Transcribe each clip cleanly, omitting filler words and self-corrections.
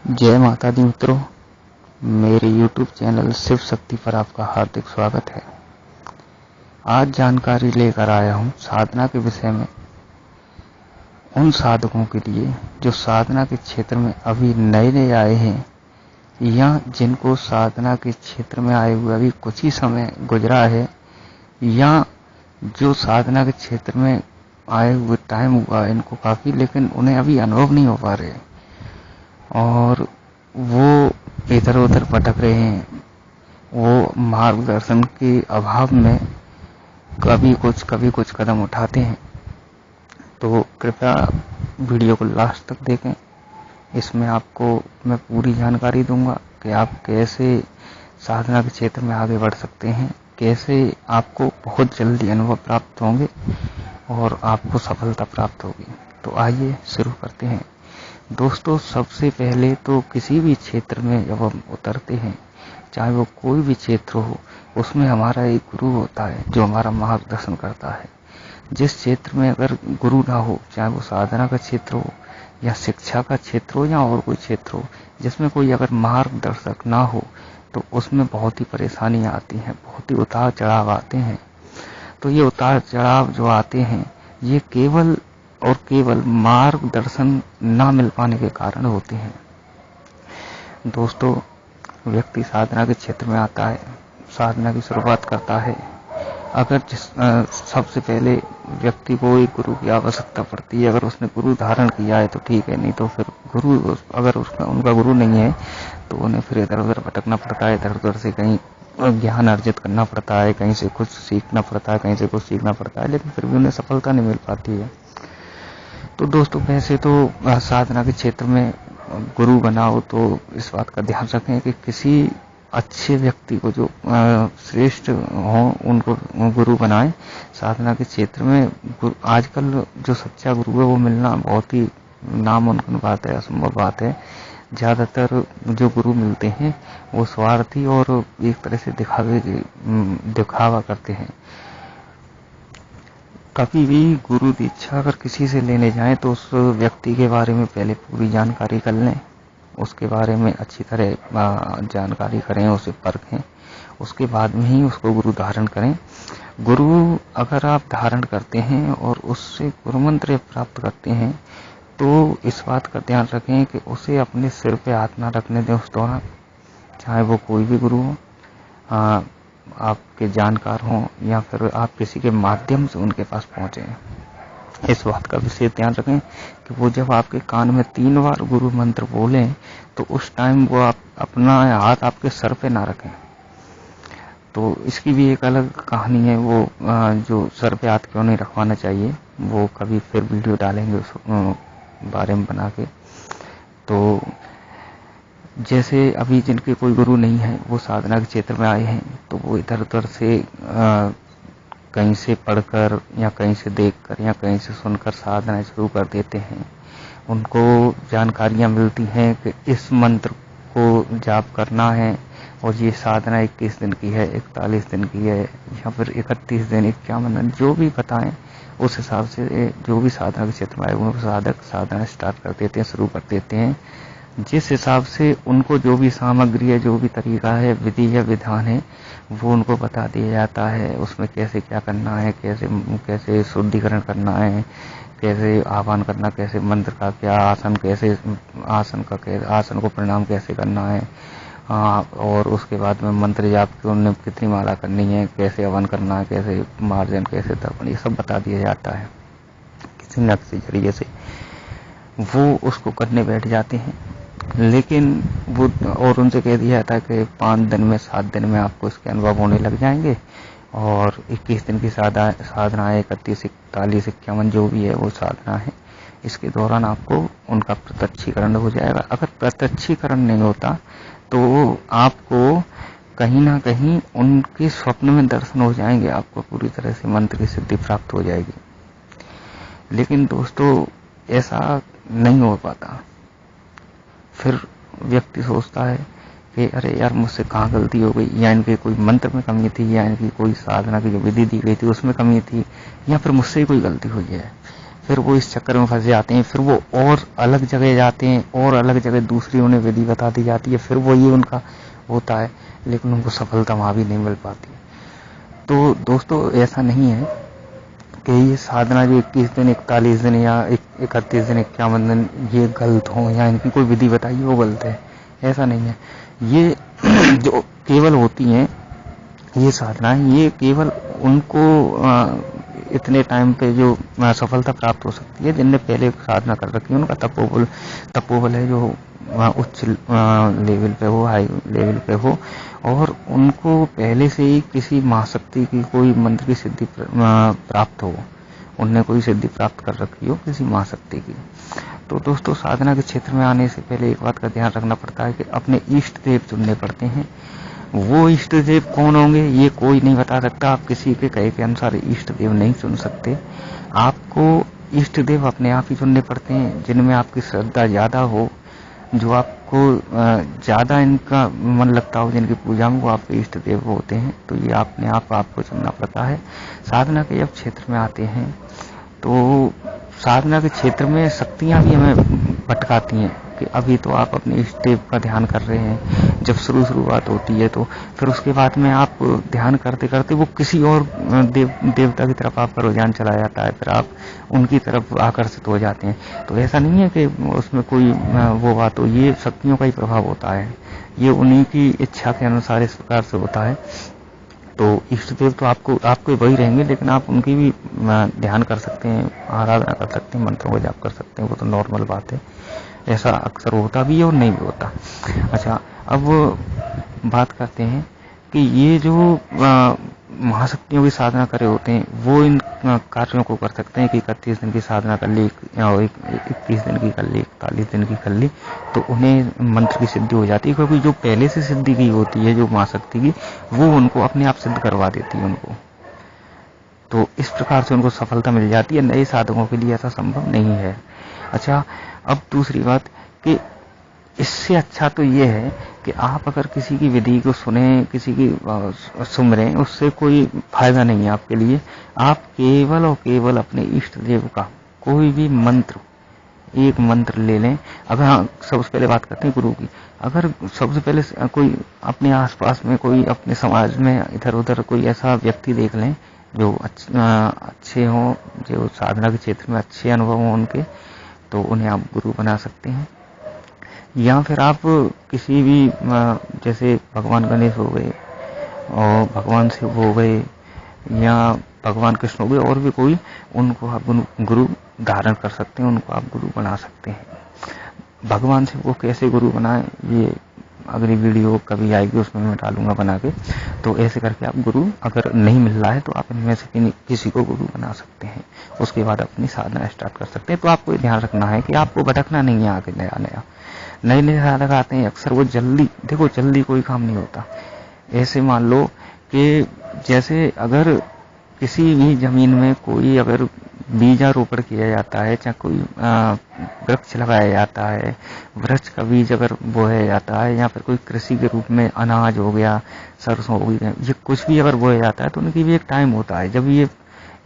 जय माता दी मित्रों, मेरे YouTube चैनल शिव शक्ति पर आपका हार्दिक स्वागत है। आज जानकारी लेकर आया हूँ साधना के विषय में, उन साधकों के लिए जो साधना के क्षेत्र में अभी नए नए आए हैं या जिनको साधना के क्षेत्र में आए हुए अभी कुछ ही समय गुजरा है, या जो साधना के क्षेत्र में आए हुए टाइम हुआ इनको काफ़ी, लेकिन उन्हें अभी अनुभव नहीं हो पा रहे और वो इधर उधर भटक रहे हैं। वो मार्गदर्शन के अभाव में कभी कुछ कदम उठाते हैं। तो कृपया वीडियो को लास्ट तक देखें। इसमें आपको मैं पूरी जानकारी दूंगा कि आप कैसे साधना के क्षेत्र में आगे बढ़ सकते हैं, कैसे आपको बहुत जल्दी अनुभव प्राप्त होंगे और आपको सफलता प्राप्त होगी। तो आइए शुरू करते हैं। दोस्तों, सबसे पहले तो किसी भी क्षेत्र में जब हम उतरते हैं, चाहे वो कोई भी क्षेत्र हो, उसमें हमारा एक गुरु होता है जो हमारा मार्गदर्शन करता है। जिस क्षेत्र में अगर गुरु ना हो, चाहे वो साधना का क्षेत्र हो या शिक्षा का क्षेत्र हो या और कोई क्षेत्र हो, जिसमें कोई अगर मार्गदर्शक ना हो तो उसमें बहुत ही परेशानियां आती हैं, बहुत ही उतार चढ़ाव आते हैं। तो ये उतार चढ़ाव जो आते हैं ये केवल और केवल मार्गदर्शन ना मिल पाने के कारण होते हैं। दोस्तों, व्यक्ति साधना के क्षेत्र में आता है, साधना की शुरुआत करता है। अगर सबसे पहले व्यक्ति को एक गुरु की आवश्यकता पड़ती है। अगर उसने गुरु धारण किया है तो ठीक है, नहीं तो फिर गुरु अगर उनका गुरु नहीं है तो उन्हें फिर इधर उधर भटकना पड़ता है, इधर उधर से कहीं ज्ञान अर्जित करना पड़ता है, कहीं से कुछ सीखना पड़ता है, कहीं से कुछ सीखना पड़ता है, लेकिन फिर भी उन्हें सफलता नहीं मिल पाती है। तो दोस्तों, वैसे तो साधना के क्षेत्र में गुरु बनाओ तो इस बात का ध्यान रखें कि किसी अच्छे व्यक्ति को जो श्रेष्ठ हो उनको गुरु बनाएं। साधना के क्षेत्र में आजकल जो सच्चा गुरु है वो मिलना बहुत ही नामुमकिन बात है, असंभव बात है। ज्यादातर जो गुरु मिलते हैं वो स्वार्थी और एक तरह से दिखावा करते हैं। कभी भी गुरु दीक्षा अगर किसी से लेने जाएं तो उस व्यक्ति के बारे में पहले पूरी जानकारी कर लें, उसके बारे में अच्छी तरह जानकारी करें, उसे परखें, उसके बाद में ही उसको गुरु धारण करें। गुरु अगर आप धारण करते हैं और उससे गुरु मंत्र प्राप्त करते हैं तो इस बात का ध्यान रखें कि उसे अपने सिर पे हाथ ना रखने दें उस दौरान, चाहे वो कोई भी गुरु हो, आपके जानकार हों या फिर आप किसी के माध्यम से उनके पास पहुंचे। इस बात का विशेष ध्यान रखें कि वो जब आपके कान में 3 बार गुरु मंत्र बोलें तो उस टाइम वो आप अपना हाथ आपके सर पे ना रखें। तो इसकी भी एक अलग कहानी है, वो जो सर पे हाथ क्यों नहीं रखवाना चाहिए वो कभी फिर वीडियो डालेंगे उस बारे में बना के। तो जैसे अभी जिनके कोई गुरु नहीं है, वो साधना के क्षेत्र में आए हैं, तो वो इधर उधर से कहीं से पढ़कर या कहीं से देखकर या कहीं से सुनकर साधना शुरू कर देते हैं। उनको जानकारियां मिलती हैं कि इस मंत्र को जाप करना है और ये साधना 21 दिन की है, 41 दिन की है या फिर 31 दिन, 51 दिन, जो भी बताएं उस हिसाब से जो भी साधना के क्षेत्र में आए हुए साधक साधना स्टार्ट कर देते हैं, शुरू कर देते हैं। जिस हिसाब से उनको जो भी सामग्री है, जो भी तरीका है, विधि है, विधान है, वो उनको बता दिया जाता है। उसमें कैसे क्या करना है, कैसे शुद्धिकरण करना है, कैसे आह्वान करना, कैसे मंत्र का क्या आसन, कैसे आसन को प्रणाम कैसे करना है, और उसके बाद में मंत्र जाप की उन्हें कितनी माला करनी है, कैसे हवन करना है, कैसे मार्जन, कैसे तर्पण, ये सब बता दिया जाता है। किसी न किसी जरिए से वो उसको करने बैठ जाते हैं, लेकिन वो और उनसे कह दिया जाता है कि 5 दिन में 7 दिन में आपको इसके अनुभव होने लग जाएंगे और 21 दिन की साधना है, 31, 41, 51 जो भी है वो साधना है, इसके दौरान आपको उनका प्रत्यक्षीकरण हो जाएगा। अगर प्रत्यक्षीकरण नहीं होता तो आपको कहीं ना कहीं उनके स्वप्न में दर्शन हो जाएंगे, आपको पूरी तरह से मंत्र की सिद्धि प्राप्त हो जाएगी। लेकिन दोस्तों, ऐसा नहीं हो पाता। फिर व्यक्ति सोचता है कि अरे यार, मुझसे कहाँ गलती हो गई, या इनके कोई मंत्र में कमी थी, या इनकी कोई साधना की जो विधि दी गई थी उसमें कमी थी, या फिर मुझसे ही कोई गलती हुई है। फिर वो इस चक्कर में फंस जाते हैं, फिर वो और अलग जगह जाते हैं और अलग जगह दूसरी उन्हें विधि बता दी जाती है, फिर वही उनका होता है, लेकिन उनको सफलता वहाँ भी नहीं मिल पाती। तो दोस्तों ऐसा नहीं है कि ये साधना जो 21 दिन 41 दिन या 31 दिन 51 दिन ये गलत हो या इनकी कोई विधि बताइए वो गलत है, ऐसा नहीं है। ये जो केवल होती हैं ये साधनाएं, ये केवल उनको इतने टाइम पे जो सफलता प्राप्त हो सकती है जिनने पहले साधना कर रखी है, उनका तपोबल है जो उच्च लेवल पे हो, हाई लेवल पे हो, और उनको पहले से ही किसी महाशक्ति की कोई मंत्र की सिद्धि प्राप्त हो, उनने कोई सिद्धि प्राप्त कर रखी हो किसी महाशक्ति की। तो दोस्तों साधना के क्षेत्र में आने से पहले एक बात का ध्यान रखना पड़ता है कि अपने इष्ट देव चुनने पड़ते हैं। वो इष्ट देव कौन होंगे ये कोई नहीं बता सकता, आप किसी के कहे के अनुसार इष्ट देव नहीं चुन सकते। आपको इष्ट देव अपने आप ही चुनने पड़ते हैं जिनमें आपकी श्रद्धा ज्यादा हो, जो आपको ज्यादा इनका मन लगता हो, जिनकी पूजा में, वो आपके इष्ट देव होते हैं। तो ये अपने आप आपको चुनना पड़ता है। साधना के जब क्षेत्र में आते हैं तो साधना के क्षेत्र में शक्तियां भी हमें भटकाती हैं कि अभी तो आप अपने इष्ट देव का ध्यान कर रहे हैं, जब शुरुआत होती है तो फिर उसके बाद में आप ध्यान करते करते वो किसी और देवता की तरफ आपका रुझान चला जाता है, फिर आप उनकी तरफ आकर्षित हो जाते हैं। तो ऐसा नहीं है कि उसमें कोई वो बात हो, ये शक्तियों का ही प्रभाव होता है, ये उन्हीं की इच्छा के अनुसार इस प्रकार से होता है। तो इष्ट देव तो आपके वही रहेंगे, लेकिन आप उनकी भी ध्यान कर सकते हैं, आराधना कर सकते हैं, मंत्रों को जाप कर सकते हैं, वो तो नॉर्मल बात है। ऐसा अक्सर होता भी है और नहीं भी होता। अच्छा, अब बात करते हैं कि ये जो महाशक्तियों की साधना करे होते हैं वो इन कार्यों को कर सकते हैं कि 31 दिन की साधना कर ली या 21 दिन की कर ली, 41 दिन की कर ली, तो उन्हें मंत्र की सिद्धि हो जाती है, क्योंकि जो पहले से सिद्धि की होती है जो महाशक्ति की, वो उनको अपने आप सिद्ध करवा देती है उनको। तो इस प्रकार से उनको सफलता मिल जाती है, नए साधकों के लिए ऐसा संभव नहीं है। अच्छा, अब दूसरी बात कि इससे अच्छा तो ये है कि आप अगर किसी की विधि को सुने, किसी की सुमरें, उससे कोई फायदा नहीं है आपके लिए। आप केवल और केवल अपने इष्ट देव का कोई भी मंत्र, एक मंत्र ले लें। अगर हाँ, सबसे पहले बात करते हैं गुरु की। अगर सबसे पहले कोई अपने आसपास में, कोई अपने समाज में इधर उधर कोई ऐसा व्यक्ति देख लें जो अच्छे हों, जो साधना के क्षेत्र में अच्छे अनुभव हों उनके, तो उन्हें आप गुरु बना सकते हैं। या फिर आप किसी भी, जैसे भगवान गणेश हो गए और भगवान शिव हो गए या भगवान कृष्ण हो गए, और भी कोई, उनको आप गुरु धारण कर सकते हैं, उनको आप गुरु बना सकते हैं। भगवान शिव को कैसे गुरु बनाएं ये अगली वीडियो कभी आएगी, उसमें मैं डालूंगा बना के। तो ऐसे करके आप गुरु अगर नहीं मिल रहा है तो आप इनमें से किसी को गुरु बना सकते हैं, उसके बाद अपनी साधना स्टार्ट कर सकते हैं। तो आपको ध्यान रखना है कि आपको भटकना नहीं है आगे नए साधक आते हैं, अक्सर वो जल्दी कोई काम नहीं होता। ऐसे मान लो कि जैसे अगर किसी भी जमीन में कोई अगर बीजारोपण किया जाता है, चाहे कोई वृक्ष लगाया जाता है, वृक्ष का बीज अगर बोया जाता है, या फिर कोई कृषि के रूप में अनाज हो गया, सरसों हो गई, ये कुछ भी अगर बोया जाता है तो उनकी भी एक टाइम होता है जब ये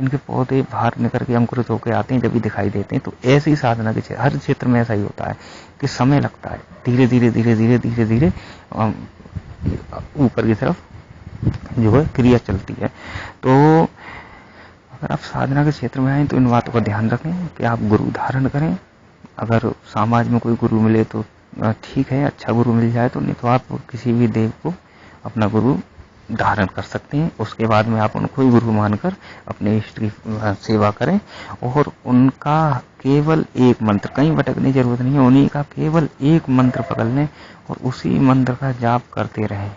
इनके पौधे बाहर निकल के अंकुरित होकर आते हैं, जब भी दिखाई देते हैं। तो ऐसी साधना के हर क्षेत्र में ऐसा ही होता है कि समय लगता है, धीरे धीरे ऊपर की तरफ जो है क्रिया चलती है। तो अगर आप साधना के क्षेत्र में आए तो इन बातों का ध्यान रखें कि आप गुरु धारण करें। अगर समाज में कोई गुरु मिले तो ठीक है, अच्छा गुरु मिल जाए तो, नहीं तो आप किसी भी देव को अपना गुरु धारण कर सकते हैं। उसके बाद में आप उनको ही गुरु मानकर अपने इष्ट की सेवा करें, और उनका केवल एक मंत्र, कहीं भटकने की जरूरत नहीं है, उन्हीं का केवल एक मंत्र पकड़ लें और उसी मंत्र का जाप करते रहें,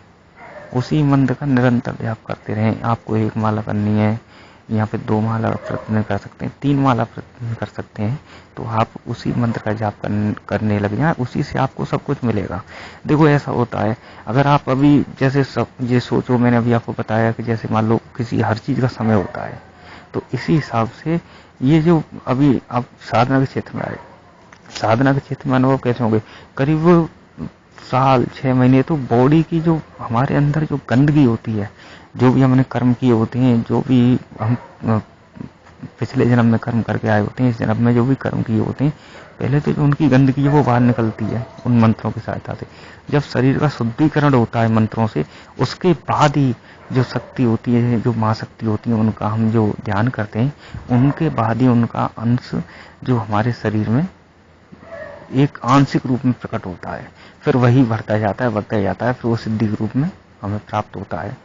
उसी मंत्र का निरंतर जाप करते रहें। आपको 1 माला करनी है, या फिर 2 माला प्रतिदिन कर सकते हैं, 3 माला प्रतिदिन कर सकते हैं, तो आप उसी मंत्र का जाप करने लग जाए, उसी से आपको सब कुछ मिलेगा। देखो ऐसा होता है, अगर आप अभी जैसे ये सोचो, मैंने अभी आपको बताया कि जैसे मान लो किसी हर चीज का समय होता है, तो इसी हिसाब से ये जो अभी आप साधना के क्षेत्र में आए, साधना के क्षेत्र में अनुभव कैसे होंगे, करीब साल 6 महीने तो बॉडी की जो हमारे अंदर जो गंदगी होती है, जो भी हमने कर्म किए होते हैं, जो भी हम पिछले जन्म में कर्म करके आए होते हैं, इस जन्म में जो भी कर्म किए होते हैं, पहले तो जो उनकी गंदगी है वो बाहर निकलती है उन मंत्रों की सहायता से। जब शरीर का शुद्धिकरण होता है मंत्रों से, उसके बाद ही जो शक्ति होती है, जो माँ शक्ति होती है, उनका हम जो ध्यान करते हैं, उनके बाद ही उनका अंश जो हमारे शरीर में एक आंशिक रूप में प्रकट होता है, फिर वही बढ़ता जाता है, फिर वो सिद्धि के रूप में हमें प्राप्त होता है।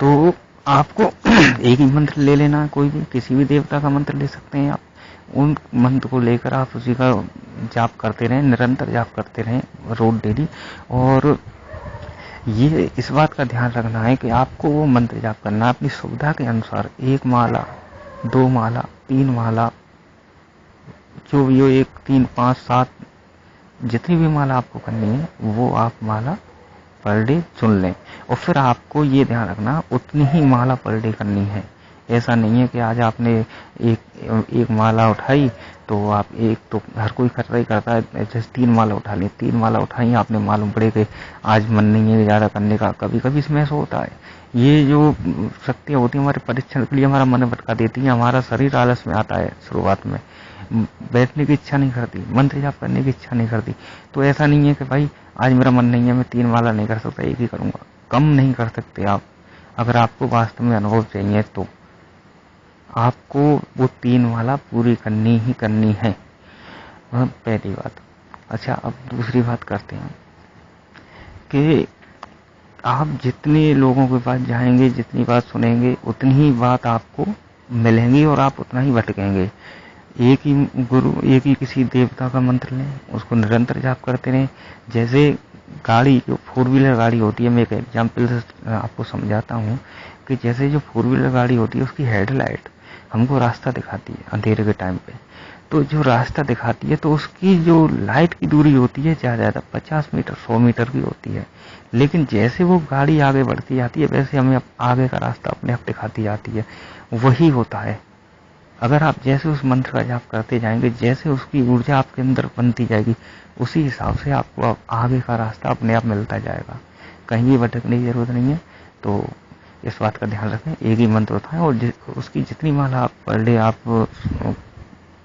तो आपको एक ही मंत्र ले लेना है, कोई भी किसी भी देवता का मंत्र ले सकते हैं आप। उन मंत्र को लेकर आप उसी का जाप करते रहें, निरंतर जाप करते रहें रोज डेली। और ये इस बात का ध्यान रखना है कि आपको वो मंत्र जाप करना है अपनी सुविधा के अनुसार, 1 माला 2 माला 3 माला जो भी हो, 1 3 5 7 जितनी भी माला आपको करनी है वो आप माला पर डे चुन लें। और फिर आपको ये ध्यान रखना उतनी ही माला पर डे करनी है। ऐसा नहीं है कि आज आपने एक माला उठाई तो आप एक, तो हर कोई करता है जैसे 3 माला उठा ली, 3 माला उठाई आपने, मालूम पड़े कि आज मन नहीं है ज़्यादा करने का। कभी कभी इसमें ऐसा होता है, ये जो शक्तियाँ होती है हमारे परीक्षण के लिए हमारा मन भटका देती है, हमारा शरीर आलस में आता है, शुरुआत में बैठने की इच्छा नहीं करती, मंत्र जाप करने की इच्छा नहीं करती। तो ऐसा नहीं है कि भाई आज मेरा मन नहीं है, मैं 3 माला नहीं कर सकता, एक ही करूंगा, कम नहीं कर सकते आप। अगर आपको वास्तव में अनुभव चाहिए तो आपको वो 3 माला पूरी करनी ही करनी है, वह पहली बात। अच्छा, अब दूसरी बात करते हैं कि आप जितने लोगों के पास जाएंगे, जितनी बात सुनेंगे, उतनी ही बात आपको मिलेंगी और आप उतना ही भटकेंगे। एक ही गुरु, एक ही किसी देवता का मंत्र लें, उसको निरंतर जाप करते रहें। जैसे गाड़ी, जो 4 व्हीलर गाड़ी होती है, मैं एक एग्जाम्पल से आपको समझाता हूँ कि जैसे जो 4 व्हीलर गाड़ी होती है उसकी हेडलाइट हमको रास्ता दिखाती है अंधेरे के टाइम पे। तो जो रास्ता दिखाती है तो उसकी जो लाइट की दूरी होती है ज़्यादा 50 मीटर 100 मीटर की होती है, लेकिन जैसे वो गाड़ी आगे बढ़ती जाती है वैसे हमें आगे का रास्ता अपने आप दिखाती जाती है। वही होता है, अगर आप जैसे उस मंत्र का जाप करते जाएंगे, जैसे उसकी ऊर्जा आपके अंदर बनती जाएगी, उसी हिसाब से आपको आगे का रास्ता अपने आप मिलता जाएगा, कहीं भी भटकने की जरूरत नहीं है। तो इस बात का ध्यान रखें, एक ही मंत्र होता है और उसकी जितनी माला आप पर डे आप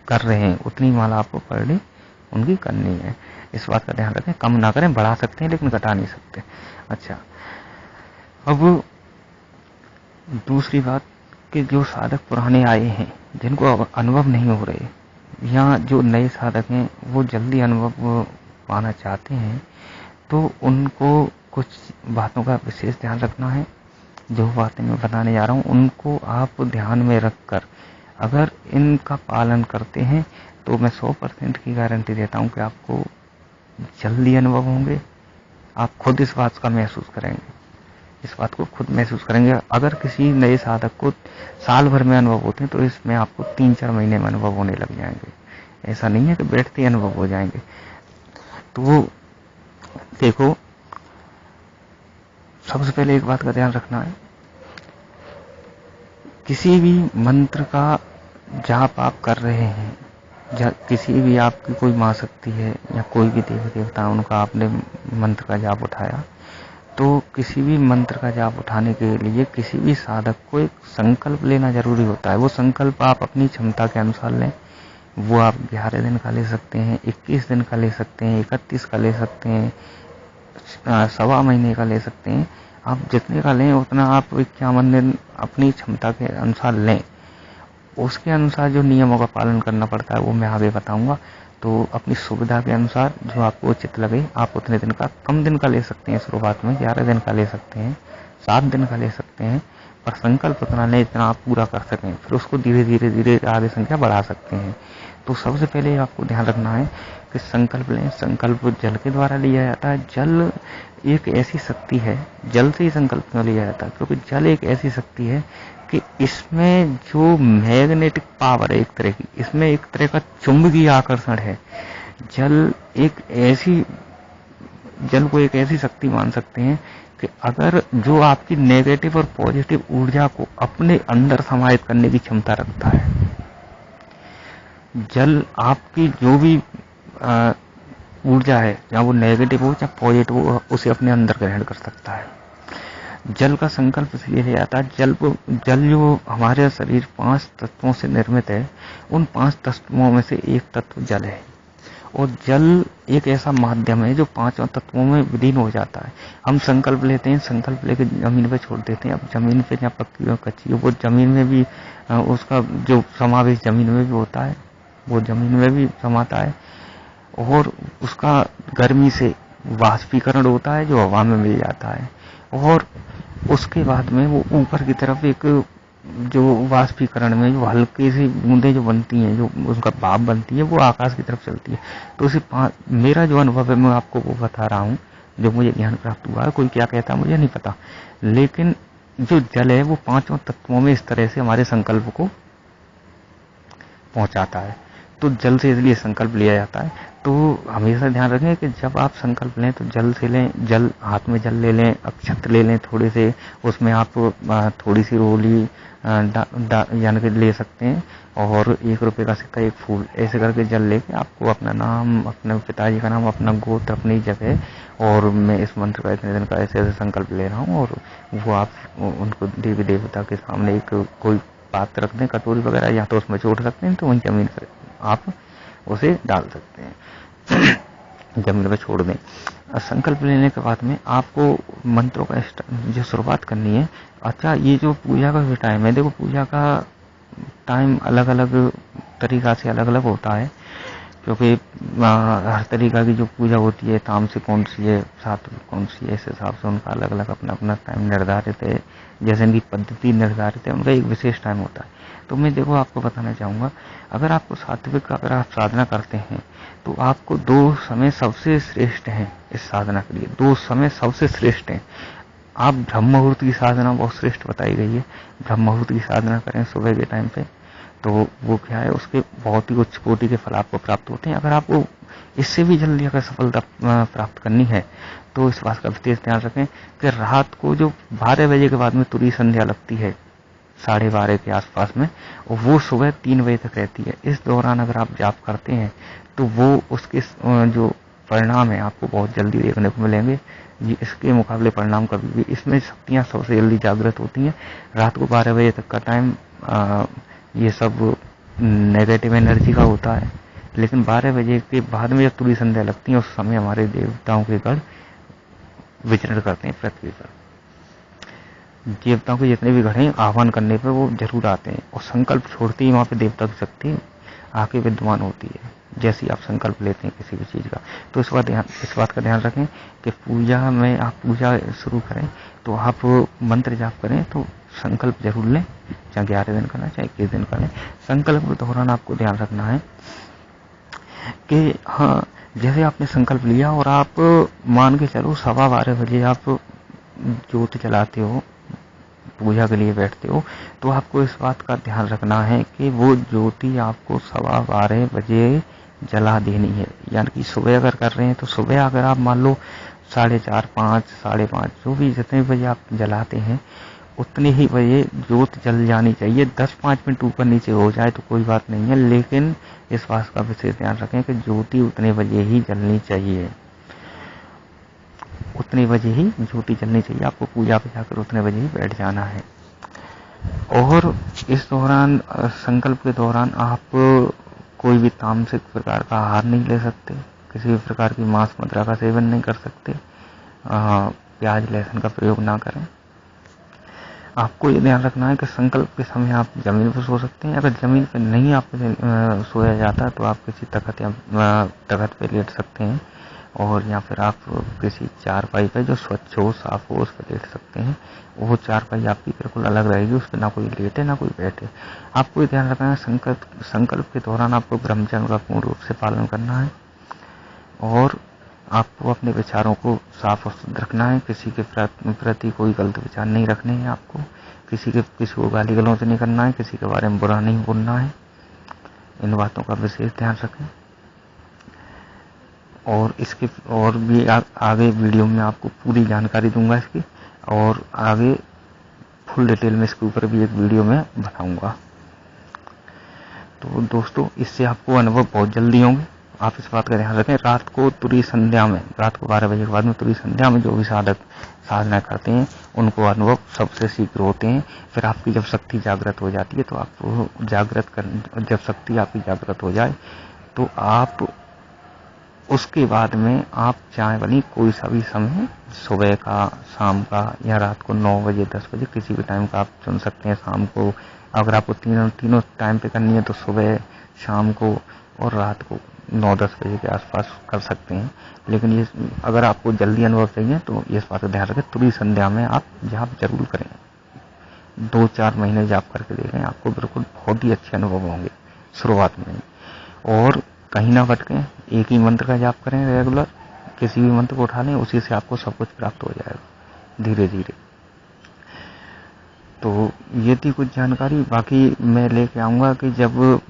कर रहे हैं उतनी माला आपको पर डे उनकी करनी है। इस बात का ध्यान रखें, कम ना करें, बढ़ा सकते हैं लेकिन घटा नहीं सकते। अच्छा, अब दूसरी बात कि जो साधक पुराने आए हैं, जिनको अनुभव नहीं हो रहे, या जो नए साधक हैं वो जल्दी अनुभव पाना चाहते हैं, तो उनको कुछ बातों का विशेष ध्यान रखना है। जो बातें मैं बताने जा रहा हूँ उनको आप ध्यान में रखकर अगर इनका पालन करते हैं तो मैं 100% की गारंटी देता हूँ कि आपको जल्दी अनुभव होंगे। आप खुद इस बात का महसूस करेंगे, इस बात को खुद महसूस करेंगे। अगर किसी नए साधक को साल भर में अनुभव होते हैं तो इसमें आपको 3-4 महीने में अनुभव होने लग जाएंगे। ऐसा नहीं है कि बैठते ही अनुभव हो जाएंगे। तो देखो, सबसे पहले एक बात का ध्यान रखना है, किसी भी मंत्र का जाप आप कर रहे हैं, किसी भी आपकी कोई माँ शक्ति है या कोई भी देवी देवता, उनका आपने मंत्र का जाप उठाया, तो किसी भी मंत्र का जाप उठाने के लिए किसी भी साधक को एक संकल्प लेना जरूरी होता है। वो संकल्प आप अपनी क्षमता के अनुसार लें। वो आप 11 दिन का ले सकते हैं, 21 दिन का ले सकते हैं, 31 का ले सकते हैं, 1.25 महीने का ले सकते हैं। आप जितने का लें उतना आप 51 दिन अपनी क्षमता के अनुसार लें। उसके अनुसार जो नियमों का पालन करना पड़ता है वो मैं आगे बताऊंगा। तो अपनी सुविधा के अनुसार जो आपको उचित लगे आप उतने दिन का, कम दिन का ले सकते हैं। शुरुआत में 11 दिन का ले सकते हैं, 7 दिन का ले सकते हैं, पर संकल्प उतना लें जितना आप पूरा कर सकें। फिर उसको धीरे धीरे आगे संख्या बढ़ा सकते हैं। तो सबसे पहले आपको ध्यान रखना है कि संकल्प लें। संकल्प जल के द्वारा लिया जाता है। जल एक ऐसी शक्ति है, जल से ही संकल्प में लिया जाता है, क्योंकि जल एक ऐसी शक्ति है कि इसमें जो मैग्नेटिक पावर है एक तरह की, इसमें एक तरह का चुंबकीय आकर्षण है। जल को एक ऐसी शक्ति मान सकते हैं कि अगर जो आपकी नेगेटिव और पॉजिटिव ऊर्जा को अपने अंदर समाहित करने की क्षमता रखता है, जल आपकी जो भी ऊर्जा है, चाहे वो नेगेटिव हो चाहे पॉजिटिव हो, उसे अपने अंदर ग्रहण कर सकता है। जल का संकल्प इसलिए लिया जाता है, जल जो हमारे शरीर 5 तत्वों से निर्मित है, उन 5 तत्वों में से एक तत्व जल है। और जल एक ऐसा माध्यम है जो 5 तत्वों में विलीन हो जाता है। हम संकल्प लेते हैं, संकल्प लेके जमीन पे छोड़ देते हैं। अब जमीन पे जहाँ पक्की हो कच्ची हो, वो जमीन में भी उसका जो समावेश जमीन में भी होता है, वो जमीन में भी समाता है। और उसका गर्मी से वाष्पीकरण होता है जो हवा में मिल जाता है। और उसके बाद में वो ऊपर की तरफ एक जो वाष्पीकरण में जो हल्की सी बूंदें जो बनती हैं, जो उसका भाप बनती है, वो आकाश की तरफ चलती है। तो उसे मेरा जो अनुभव है मैं आपको वो बता रहा हूँ, जो मुझे ज्ञान प्राप्त हुआ है। कोई क्या कहता है मुझे नहीं पता, लेकिन जो जल है वो 5 तत्वों में इस तरह से हमारे संकल्प को पहुंचाता है। तो जल से इसलिए संकल्प लिया जाता है। तो हमेशा ध्यान रखें कि जब आप संकल्प लें तो जल से लें, जल हाथ में जल ले लें, अक्षत ले लें थोड़े से, उसमें आप थोड़ी सी रोली यानी कि ले सकते हैं, और 1 रुपये का सिक्का, 1 फूल, ऐसे करके जल लेके आपको अपना नाम, अपने पिताजी का नाम, अपना गोत्र, अपनी जगह, और मैं इस मंत्र का इतने दिन का ऐसे ऐसे संकल्प ले रहा हूँ, और वो आप उनको देवी देवता के सामने एक कोई पात्र रख दें, कटोरी वगैरह, या तो उसमें छोड़ सकते हैं, तो वहीं जमीन पर आप उसे डाल सकते हैं। जमीन पे छोड़ दें। संकल्प लेने के बाद में आपको मंत्रों का जो शुरुआत करनी है। अच्छा, ये जो पूजा का टाइम है, देखो पूजा का टाइम अलग अलग तरीका से अलग अलग होता है, क्योंकि हर तरीका की जो पूजा होती है, तामसिक कौन सी है, सात्विक कौन सी है, इस हिसाब से उनका अलग अलग अपना अपना टाइम निर्धारित है, जैसे इनकी पद्धति निर्धारित है, उनका एक विशेष टाइम होता है। तो मैं देखो आपको बताना चाहूँगा, अगर आपको सात्विक का अगर आप साधना करते हैं तो आपको 2 समय सबसे श्रेष्ठ हैं इस साधना के लिए, 2 समय सबसे श्रेष्ठ हैं। आप ब्रह्म मुहूर्त की साधना बहुत श्रेष्ठ बताई गई है, ब्रह्म मुहूर्त की साधना करें सुबह के टाइम पे, तो वो क्या है, उसके बहुत ही उच्च कोटि के फल आपको प्राप्त होते हैं। अगर आपको इससे भी जल्दी अगर सफलता प्राप्त करनी है तो इस बात का विशेष ध्यान रखें कि रात को जो 12 बजे के बाद में तुरी संध्या लगती है, 12:30 के आसपास में, और वो सुबह 3 बजे तक रहती है। इस दौरान अगर आप जाप करते हैं तो वो उसके जो परिणाम है आपको बहुत जल्दी देखने को मिलेंगे। इसके मुकाबले परिणाम कभी भी, इसमें शक्तियाँ सबसे जल्दी जागृत होती हैं। रात को 12 बजे तक का टाइम ये सब नेगेटिव एनर्जी का होता है, लेकिन 12 बजे के बाद में जब तुरी संध्या लगती है, उस समय हमारे देवताओं के गण विचरण करते हैं पृथ्वी पर। देवताओं के जितने भी गण हैं, आह्वान करने पर वो जरूर आते हैं, और संकल्प छोड़ते ही वहां पे देवता की शक्ति आके विद्यमान होती है, जैसे आप संकल्प लेते हैं किसी भी चीज का। तो इस बात का ध्यान रखें कि पूजा में आप पूजा शुरू करें तो आप मंत्र जाप करें तो संकल्प जरूर लें, चाहे 11 दिन करना, चाहे 21 दिन करें। संकल्प के दौरान आपको ध्यान रखना है कि हाँ, जैसे आपने संकल्प लिया और आप मान के चलो 12:15 बजे आप ज्योति जलाते हो, पूजा के लिए बैठते हो, तो आपको इस बात का ध्यान रखना है कि वो ज्योति आपको 12:15 बजे जला देनी है। यानी कि सुबह अगर कर रहे हैं तो सुबह अगर आप मान लो 4:30, 5, 5:30, जो भी जितने बजे आप जलाते हैं उतने ही बजे ज्योत जल जानी चाहिए। 10-5 मिनट ऊपर नीचे हो जाए तो कोई बात नहीं है, लेकिन इस बात का विशेष ध्यान रखें कि ज्योति उतने बजे ही जलनी चाहिए, उतने बजे ही ज्योति जलनी चाहिए। आपको पूजा पे जाकर उतने बजे ही बैठ जाना है। और इस दौरान संकल्प के दौरान आप कोई भी तामसिक प्रकार का आहार नहीं ले सकते, किसी भी प्रकार की मांस मदिरा का सेवन नहीं कर सकते, प्याज लहसुन का प्रयोग ना करें। आपको ये ध्यान रखना है कि संकल्प के समय आप जमीन पर सो सकते हैं। अगर जमीन पर नहीं आप सोया जाता तो आप किसी तख्त पे लेट सकते हैं, और या फिर आप किसी चारपाई पे जो स्वच्छ हो, साफ हो, उस पर लेट सकते हैं। वो चारपाई आपकी बिल्कुल अलग रहेगी, उस पर ना कोई लेटे ना कोई बैठे। आपको ये ध्यान रखना है संकल्प के दौरान आपको ब्रह्मचर्य का पूर्ण रूप से पालन करना है, और आपको अपने विचारों को साफ और शुद्ध रखना है। किसी के प्रति कोई गलत विचार नहीं रखने हैं आपको, किसी को गाली गलौज नहीं करना है, किसी के बारे में बुरा नहीं बोलना है। इन बातों का विशेष ध्यान रखें। और इसके और भी आगे वीडियो में आपको पूरी जानकारी दूंगा इसकी, और आगे फुल डिटेल में इसके ऊपर भी एक वीडियो में बनाऊंगा। तो दोस्तों, इससे आपको अनुभव बहुत जल्दी होंगे, आप इस बात का ध्यान रखें, रात को तुरी संध्या में, रात को 12 बजे के बाद में तुरी संध्या में जो भी साधक साधना करते हैं उनको अनुभव सबसे शीघ्र होते हैं। फिर आपकी जब शक्ति जागृत हो जाती है तो आप जब शक्ति आपकी जागृत हो जाए तो आप उसके बाद में आप चाहे बनी कोई सा भी समय, सुबह का, शाम का या रात को 9 बजे 10 बजे किसी भी टाइम का आप चुन सकते हैं। शाम को अगर आपको तीनों टाइम पे करनी है तो सुबह, शाम को और रात को 9-10 बजे के आसपास कर सकते हैं। लेकिन ये अगर आपको जल्दी अनुभव चाहिए तो इस बात का ध्यान रखें, तुरी संध्या में आप जाप जरूर करें। 2-4 महीने जाप करके देखें, आपको बिल्कुल बहुत ही अच्छे अनुभव होंगे शुरुआत में। और कहीं ना भटकें, एक ही मंत्र का जाप करें रेगुलर, किसी भी मंत्र को उठा लें, उसी से आपको सब कुछ प्राप्त हो जाएगा धीरे धीरे। तो ये थी कुछ जानकारी। बाकी मैं लेके आऊंगा कि जब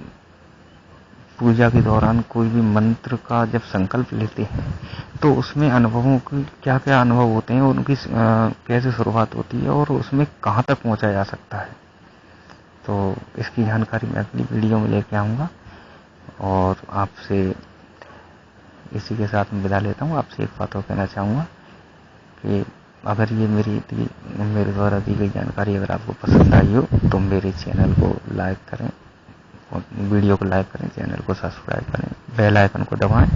पूजा के दौरान कोई भी मंत्र का जब संकल्प लेते हैं तो उसमें अनुभवों की क्या क्या अनुभव होते हैं, उनकी कैसे शुरुआत होती है और उसमें कहाँ तक पहुंचा जा सकता है। तो इसकी जानकारी मैं अगली वीडियो में लेके आऊंगा। और आपसे इसी के साथ मैं विदा लेता हूँ। आपसे एक बात और कहना चाहूँगा कि अगर ये मेरे द्वारा दी गई जानकारी अगर आपको पसंद आई हो तो मेरे चैनल को लाइक करें, वीडियो को लाइक करें, चैनल को सब्सक्राइब करें, बेल आइकन को दबाएं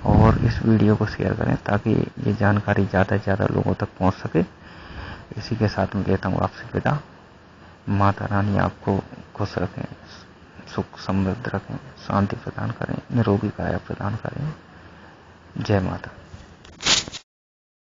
और इस वीडियो को शेयर करें ताकि ये जानकारी ज़्यादा से ज़्यादा लोगों तक पहुंच सके। इसी के साथ मैं लेता हूँ आपसे विदा। माता रानी आपको खुश रखें, सुख समृद्ध रखें, शांति प्रदान करें, निरोगी काया प्रदान करें। जय माता।